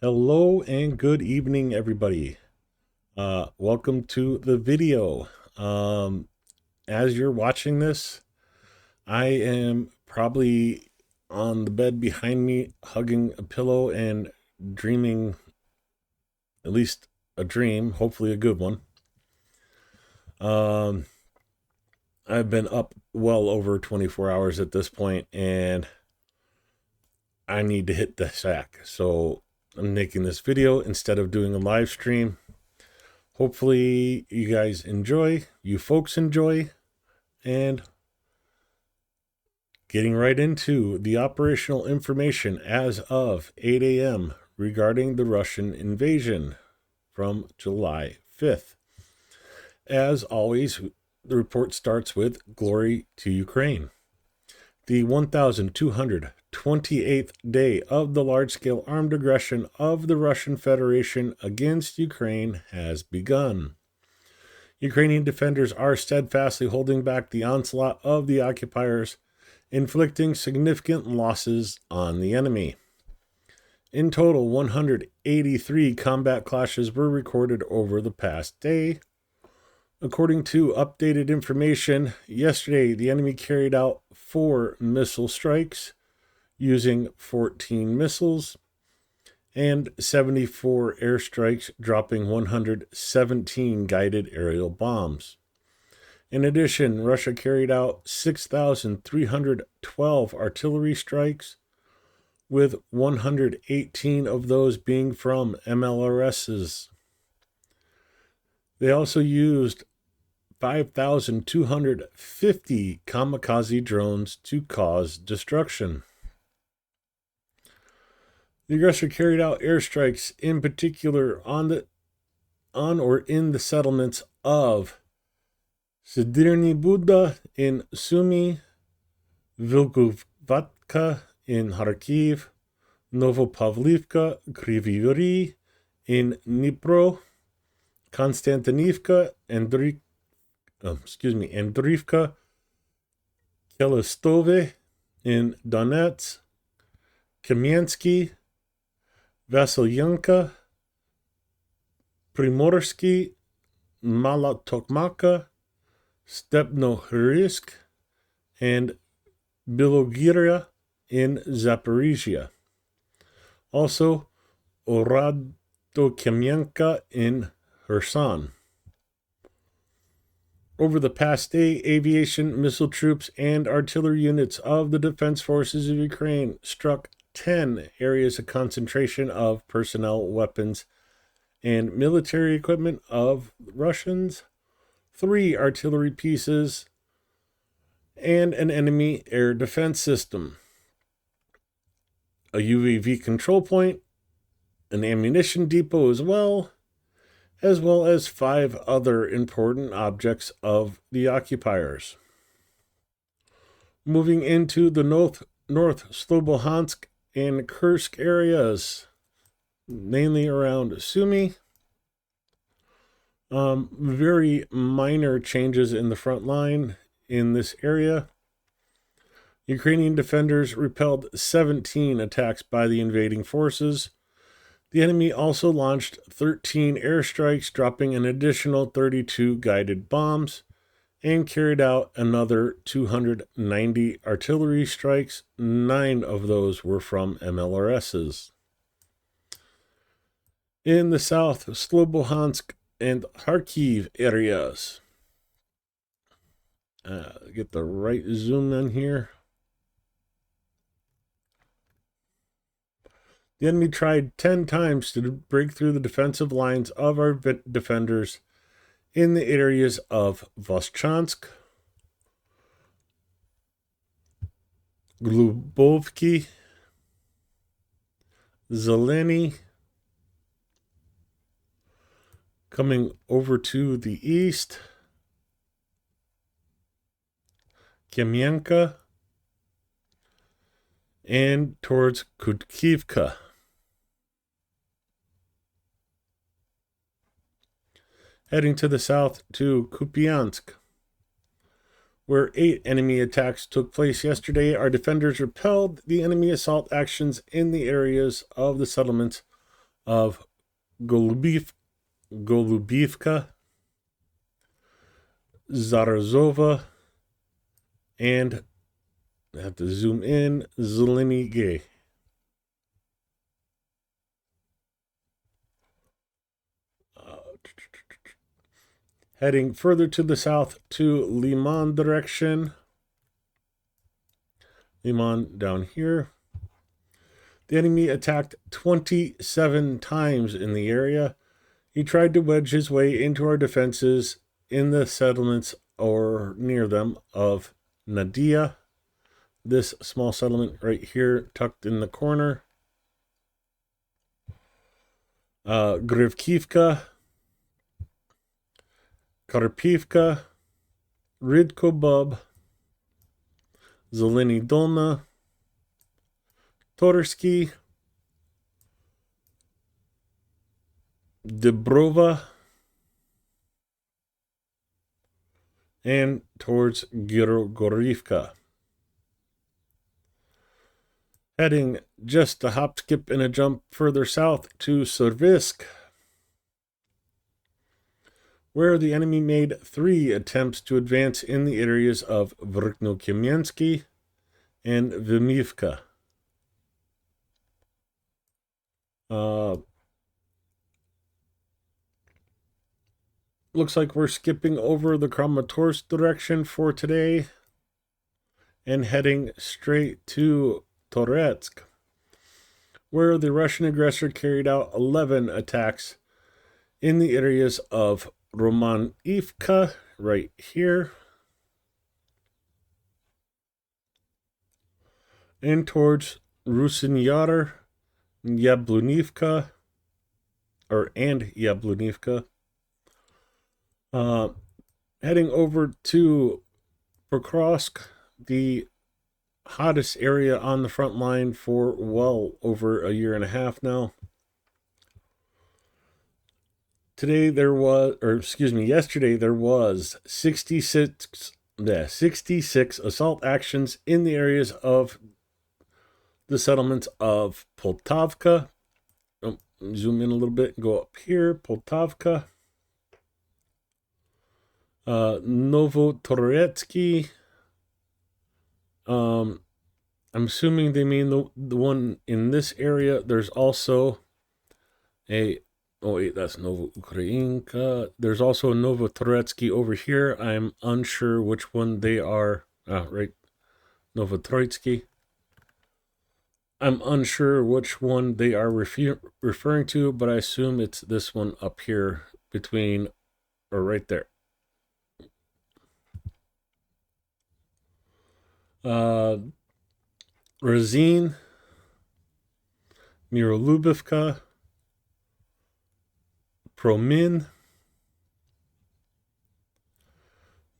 Hello and good evening, everybody. Welcome to the video. As you're watching this, I am probably on the bed behind me, hugging a pillow and dreaming at least a dream, hopefully a good one. I've been up well over 24 hours at this point, and I need to hit the sack. So I'm making this video instead of doing a live stream. Hopefully you guys enjoy, you folks enjoy, and getting right into the operational information as of 8 a.m. regarding the Russian invasion from July 5th. As always, the report starts with glory to Ukraine. The 1,228th day of the large-scale armed aggression of the Russian Federation against Ukraine has begun. Ukrainian defenders are steadfastly holding back the onslaught of the occupiers, inflicting significant losses on the enemy. In total, 183 combat clashes were recorded over the past day. According to updated information, yesterday the enemy carried out 4 missile strikes using 14 missiles and 74 airstrikes, dropping 117 guided aerial bombs. In addition, Russia carried out 6,312 artillery strikes, with 118 of those being from MLRSs. They also used 5,250 kamikaze drones to cause destruction. The aggressor carried out airstrikes in particular on or in the settlements of Sidirny Buda in Sumy, Vilkovatka in Kharkiv, Novopavlivka, Kryvyi Rih in Dnipro, Konstantinivka, Andriivka, Kelestove in Donetsk, Kamensky, Vasilyanka, Primorsky, Malotokmaka, Stepnohirsk, and Bilogiria in Zaporizhia. Also, Oradokamenka in Kherson. Over the past day, aviation, missile troops, and artillery units of the Defense Forces of Ukraine struck 10 areas of concentration of personnel, weapons, and military equipment of Russians, 3 artillery pieces, and an enemy air defense system, a UAV control point, an ammunition depot as well as 5 other important objects of the occupiers. Moving into the North Slobodansk and Kursk areas, mainly around Sumy. Very minor changes in the front line in this area. Ukrainian defenders repelled 17 attacks by the invading forces. The enemy also launched 13 airstrikes, dropping an additional 32 guided bombs, and carried out another 290 artillery strikes. 9 of those were from MLRSs. In the south, Slobodansk and Kharkiv areas. Get the right zoom in here. The enemy tried 10 times to break through the defensive lines of our defenders in the areas of Voschansk, Glubovki, Zeleny. Coming over to the east, Kamienka, and towards Kudkivka. Heading to the south to Kupiansk, where 8 enemy attacks took place yesterday. Our defenders repelled the enemy assault actions in the areas of the settlements of Golubivka, Zarazova, and I have to zoom in, Zelenige. Heading further to the south to Liman direction. Liman down here. The enemy attacked 27 times in the area. He tried to wedge his way into our defenses in the settlements or near them of Nadia. This small settlement right here, tucked in the corner. Grivkivka, Karpivka, Ridkobub, Zeleny Dolna, Torsky, Debrova, and towards Gorivka. Heading just a hop, skip, and a jump further south to Servisk, where the enemy made 3 attempts to advance in the areas of Vrkno-Kamiensky and Vimivka. Looks like we're skipping over the Kramatorsk direction for today and heading straight to Toretsk, where the Russian aggressor carried out 11 attacks in the areas of Romanivka, right here, and towards Rusinyar, Yablunivka, and Yablunivka. Heading over to Pokrovsk, the hottest area on the front line for well over a year and a half now. Yesterday there was 66 assault actions in the areas of the settlements of Poltavka. Zoom in a little bit and go up here. Poltavka, Novotoretsky. I'm assuming they mean the one in this area. There's also that's Novoukrayinka. There's also a Novotoretsky over here. I'm unsure which one they are. Right, Novotroitsky. I'm unsure which one they are referring to, but I assume it's this one up here between, or right there. Razin, Mirolubivka, Promin,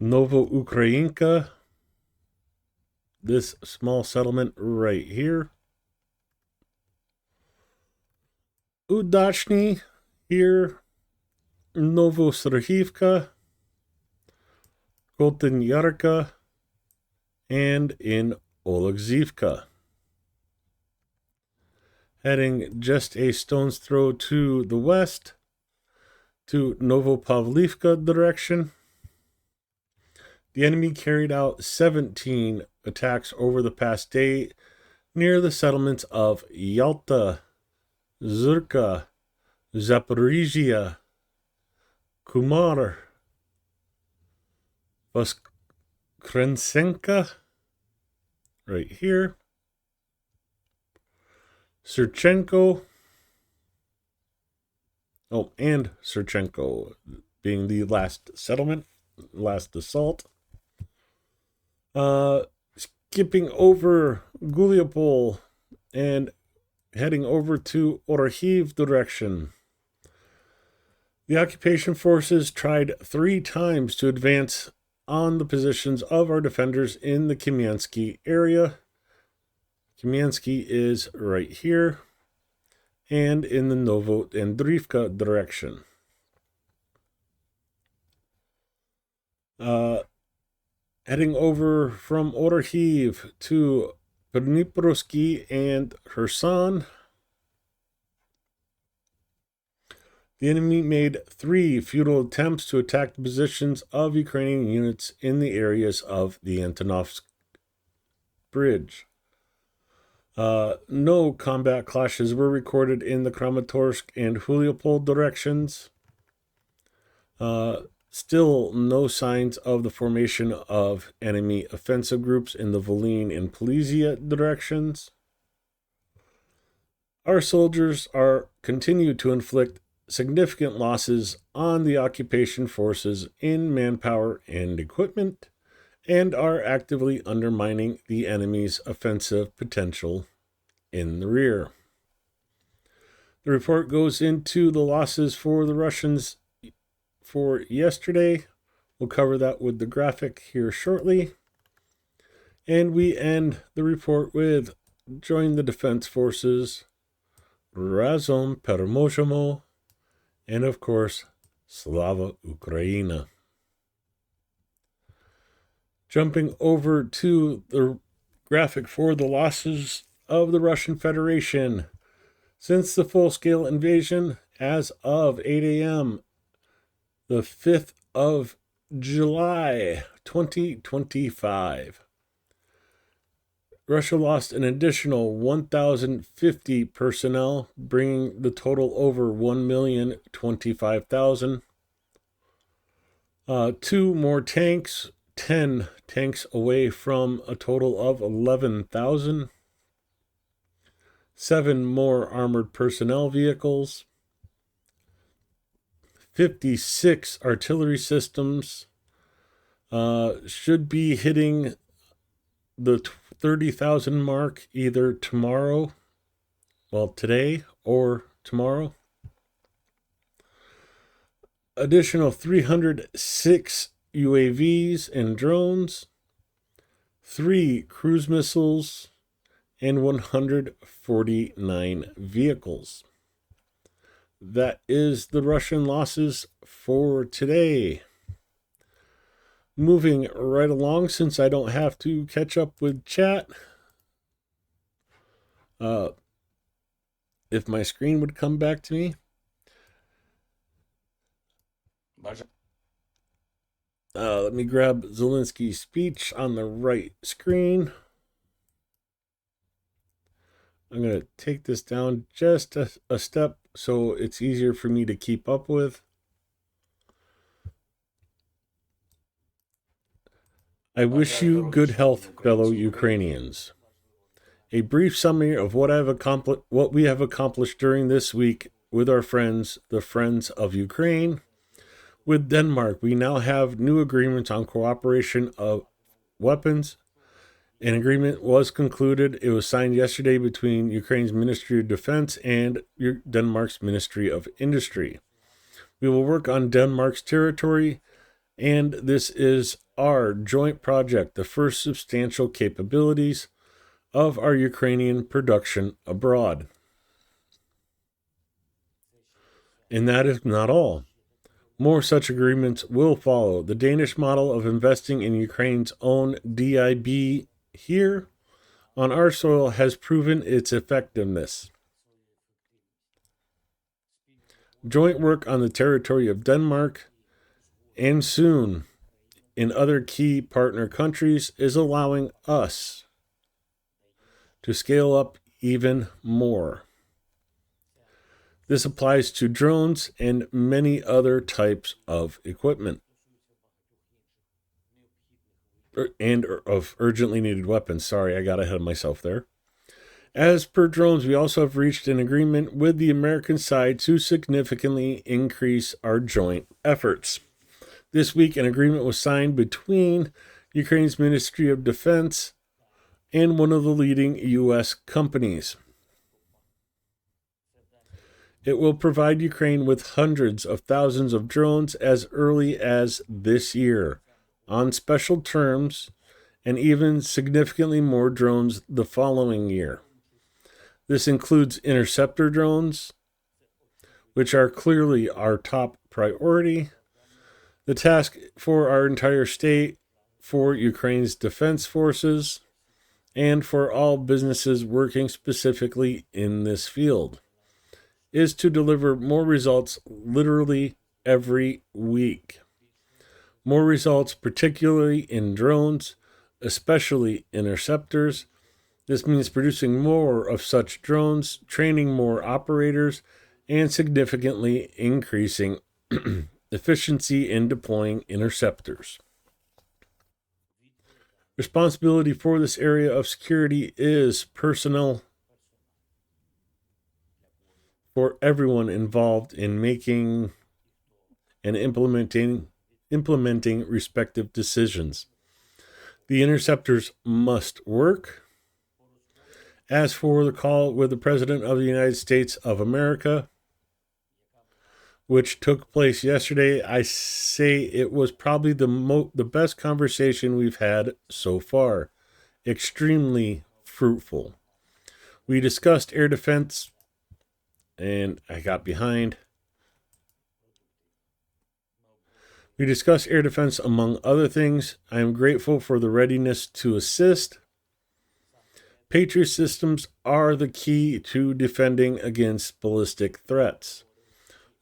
Novoukrayinka, this small settlement right here. Udachny here, Novosrahivka, Koltanyarka, and in Oleksivka. Heading just a stone's throw to the west, to Novopavlivka direction. The enemy carried out 17 attacks over the past day near the settlements of Yalta, Zurka, Zaporizhia, Kumar, Voskrensenka, right here, Surchenko, and Surchenko being the last settlement, last assault. Skipping over Guliapol and heading over to Orhiv direction. The occupation forces tried 3 times to advance on the positions of our defenders in the Kamiensky area. Kamiensky is right here and in the Novoandrivka direction. Heading over from Orhiv to Dniprovsky and Kherson. The enemy made 3 futile attempts to attack the positions of Ukrainian units in the areas of the Antonovsk Bridge. No combat clashes were recorded in the Kramatorsk and Huliopol directions. Still no signs of the formation of enemy offensive groups in the Volyn and Polizia directions. Our soldiers continue to inflict significant losses on the occupation forces in manpower and equipment, and are actively undermining the enemy's offensive potential in the rear. The report goes into the losses for the Russians for yesterday. We'll cover that with the graphic here shortly. And we end the report with join the defense forces, Razom Permožemo, and of course, Slava Ukraina. Jumping over to the graphic for the losses of the Russian Federation. Since the full-scale invasion, as of 8 a.m., the 5th of July, 2025, Russia lost an additional 1,050 personnel, bringing the total over 1,025,000. 2 more tanks, 10 tanks away from a total of 11,000. 7 more armored personnel vehicles. 56 artillery systems. Should be hitting the 30,000 mark either today or tomorrow. Additional 306 UAVs and drones, 3 cruise missiles, and 149 vehicles. That is the Russian losses for today. Moving right along, since I don't have to catch up with chat. If my screen would come back to me. Let me grab Zelensky's speech on the right screen. I'm going to take this down just a step so it's easier for me to keep up with. I wish you good health, fellow Ukrainians. A brief summary of what we have accomplished during this week with our friends, the Friends of Ukraine. With Denmark, we now have new agreements on cooperation of weapons. An agreement was concluded. It was signed yesterday between Ukraine's Ministry of Defense and Denmark's Ministry of Industry. We will work on Denmark's territory, and this is our joint project, the first substantial capabilities of our Ukrainian production abroad. And that is not all. More such agreements will follow. The Danish model of investing in Ukraine's own DIB here on our soil has proven its effectiveness. Joint work on the territory of Denmark and soon in other key partner countries is allowing us to scale up even more. This applies to drones and many other types of equipment and of urgently needed weapons. Sorry, I got ahead of myself there. As per drones, we also have reached an agreement with the American side to significantly increase our joint efforts. This week, an agreement was signed between Ukraine's Ministry of Defense and one of the leading U.S. companies. It will provide Ukraine with hundreds of thousands of drones as early as this year, on special terms, and even significantly more drones the following year. This includes interceptor drones, which are clearly our top priority. The task for our entire state, for Ukraine's defense forces, and for all businesses working specifically in this field. is to deliver more results literally every week. More results, particularly in drones, especially interceptors. This means producing more of such drones, training more operators, and significantly increasing efficiency in deploying interceptors. Responsibility for this area of security is personal for everyone involved in making and implementing respective decisions. The interceptors must work. As for the call with the President of the United States of America, which took place yesterday, I say it was probably the best conversation we've had so far. Extremely fruitful. We discussed air defense, and I got behind. We discussed air defense among other things. I am grateful for the readiness to assist. Patriot systems are the key to defending against ballistic threats.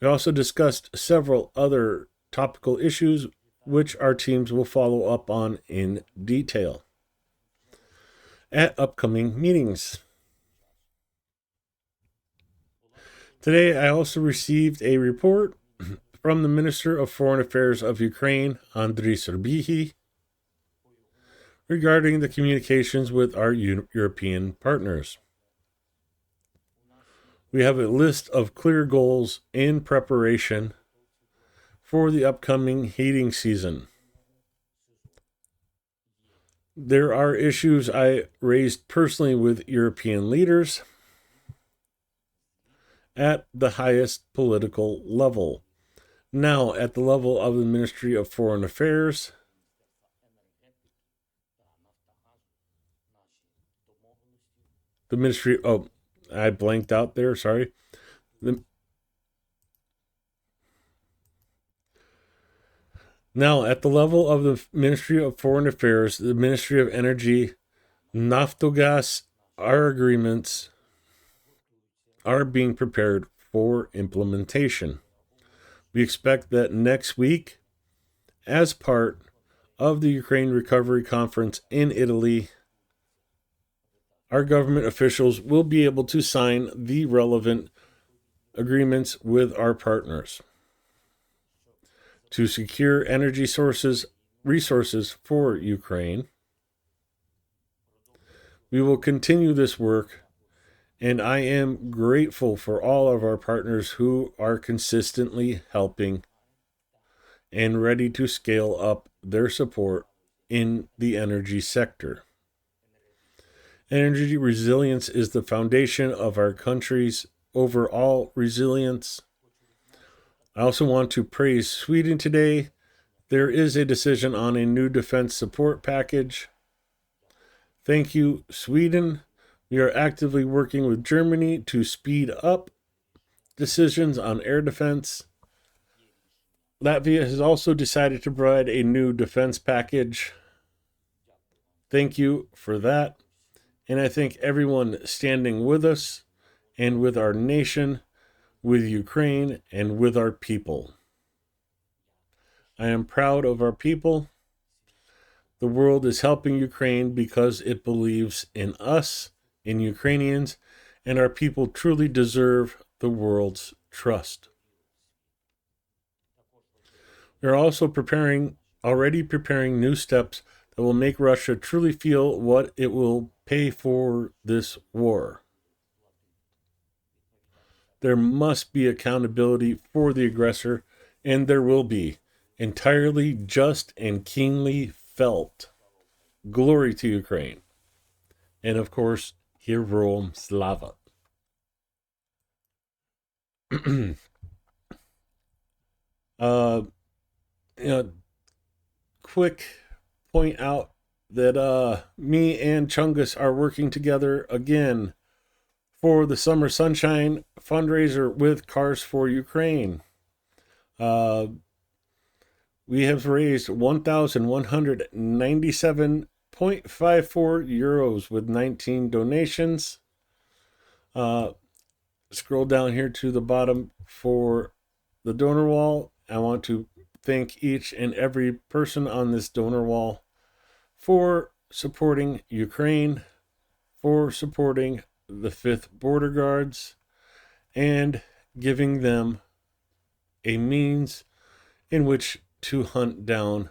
We also discussed several other topical issues which our teams will follow up on in detail at upcoming meetings. Today, I also received a report from the Minister of Foreign Affairs of Ukraine, Andriy Serbihi, regarding the communications with our European partners. We have a list of clear goals in preparation for the upcoming heating season. There are issues I raised personally with European leaders at the highest political level. Now, at the level of the Ministry of Foreign Affairs, the Ministry, I blanked out there, sorry. Now, at the level of the Ministry of Foreign Affairs, the Ministry of Energy, Naftogaz, our agreements are being prepared for implementation. We expect that next week, as part of the Ukraine Recovery Conference in Italy, our government officials will be able to sign the relevant agreements with our partners to secure energy resources for Ukraine. We will continue this work, and I am grateful for all of our partners who are consistently helping and ready to scale up their support in the energy sector. Energy resilience is the foundation of our country's overall resilience. I also want to praise Sweden today. There is a decision on a new defense support package. Thank you, Sweden. We are actively working with Germany to speed up decisions on air defense. Latvia has also decided to provide a new defense package. Thank you for that. And I thank everyone standing with us and with our nation, with Ukraine, and with our people. I am proud of our people. The world is helping Ukraine because it believes in us, in Ukrainians, and our people truly deserve the world's trust. We are also already preparing new steps that will make Russia truly feel what it will pay for this war. There must be accountability for the aggressor, and there will be, entirely just and keenly felt. Glory to Ukraine. And of course, Heroam Slava. Quick point out that me and Chungus are working together again for the Summer Sunshine fundraiser with Cars for Ukraine. We have raised 1,197.54 euros with 19 donations. scroll down here to the bottom for the donor wall. I want to thank each and every person on this donor wall for supporting Ukraine, for supporting the 5th Border Guards, and giving them a means in which to hunt down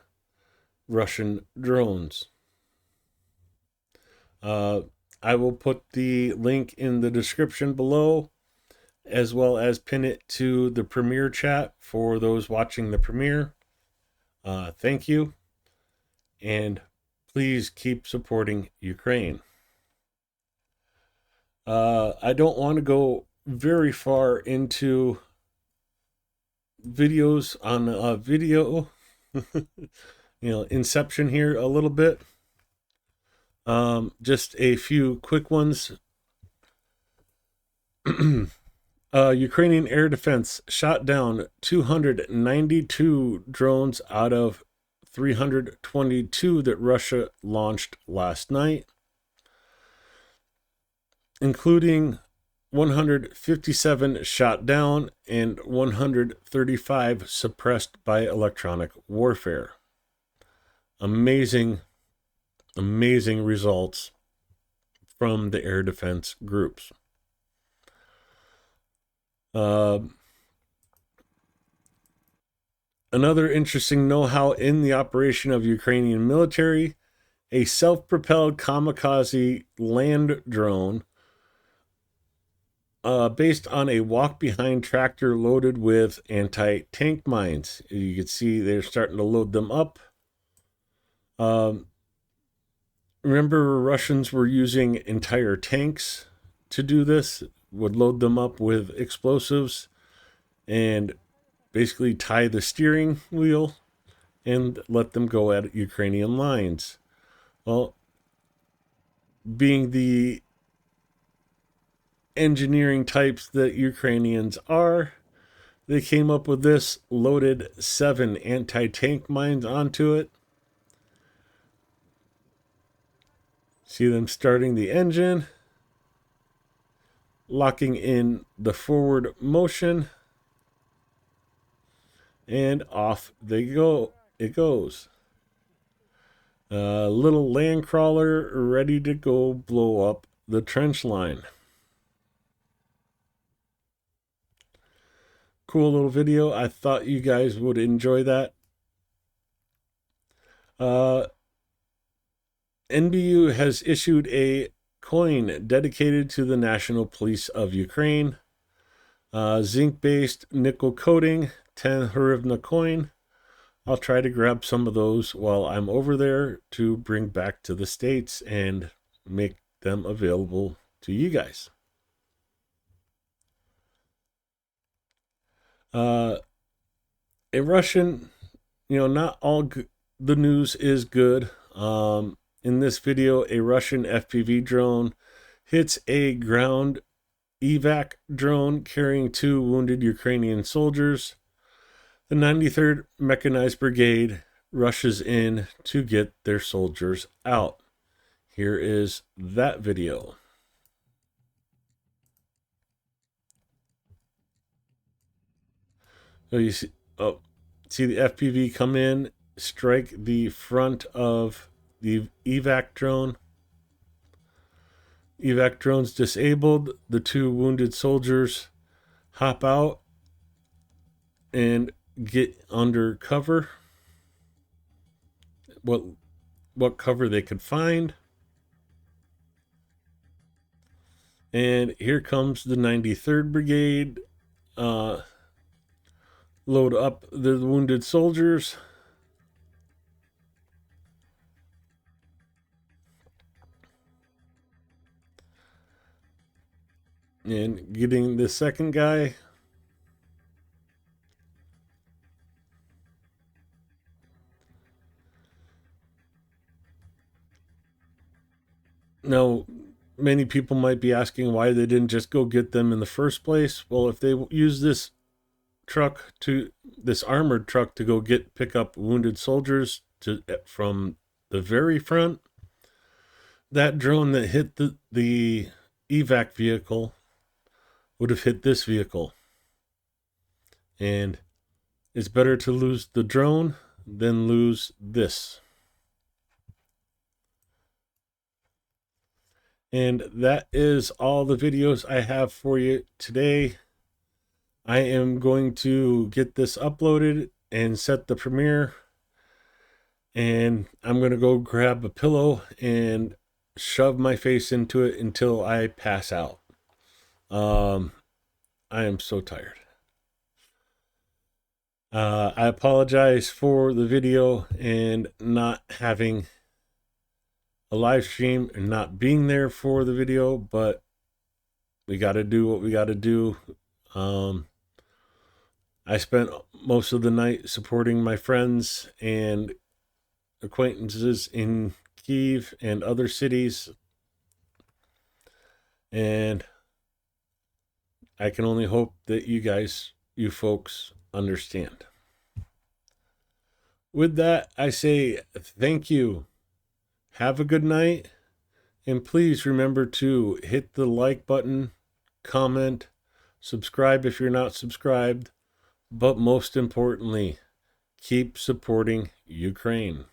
Russian drones. I will put the link in the description below, as well as pin it to the premiere chat for those watching the premiere. Thank you, and please keep supporting Ukraine. I don't want to go very far into videos on video, inception here a little bit. Just a few quick ones. Ukrainian air defense shot down 292 drones out of 322 that Russia launched last night, including 157 shot down and 135 suppressed by electronic warfare. Amazing results from the air defense groups. Another interesting know-how in the operation of Ukrainian military: a self-propelled kamikaze land drone based on a walk-behind tractor loaded with anti-tank mines. You can see they're starting to load them up. Remember, Russians were using entire tanks to do this, would load them up with explosives and basically tie the steering wheel and let them go at Ukrainian lines. Well, being the engineering types that Ukrainians are, they came up with this, loaded 7 anti-tank mines onto it. See them starting the engine, locking in the forward motion, and off they go. It goes. Little land crawler ready to go blow up the trench line. Cool little video. I thought you guys would enjoy that. NBU has issued a coin dedicated to the National Police of Ukraine. Zinc-based nickel coating, 10 hryvnia coin. I'll try to grab some of those while I'm over there to bring back to the States and make them available to you guys. A Russian, not all the news is good. In this video, a Russian FPV drone hits a ground evac drone carrying 2 wounded Ukrainian soldiers. The 93rd Mechanized Brigade rushes in to get their soldiers out. Here is that video. So you see the FPV come in, strike the front of the evac drone. Evac drone's disabled. The 2 wounded soldiers hop out and get under cover. What cover they could find. And here comes the 93rd Brigade. Load up the wounded soldiers. And getting the second guy. Now, many people might be asking why they didn't just go get them in the first place. Well, if they use this armored truck to go pick up wounded soldiers from the very front, that drone that hit the evac vehicle would have hit this vehicle. And it's better to lose the drone than lose this. And that is all the videos I have for you today. I am going to get this uploaded and set the premiere. And I'm going to go grab a pillow and shove my face into it until I pass out. I am so tired. I apologize for the video and not having a live stream and not being there for the video, but we got to do what we got to do. I spent most of the night supporting my friends and acquaintances in Kyiv and other cities, and I can only hope that you folks understand. With that, I say thank you. Have a good night. And please remember to hit the like button, comment, subscribe if you're not subscribed. But most importantly, keep supporting Ukraine.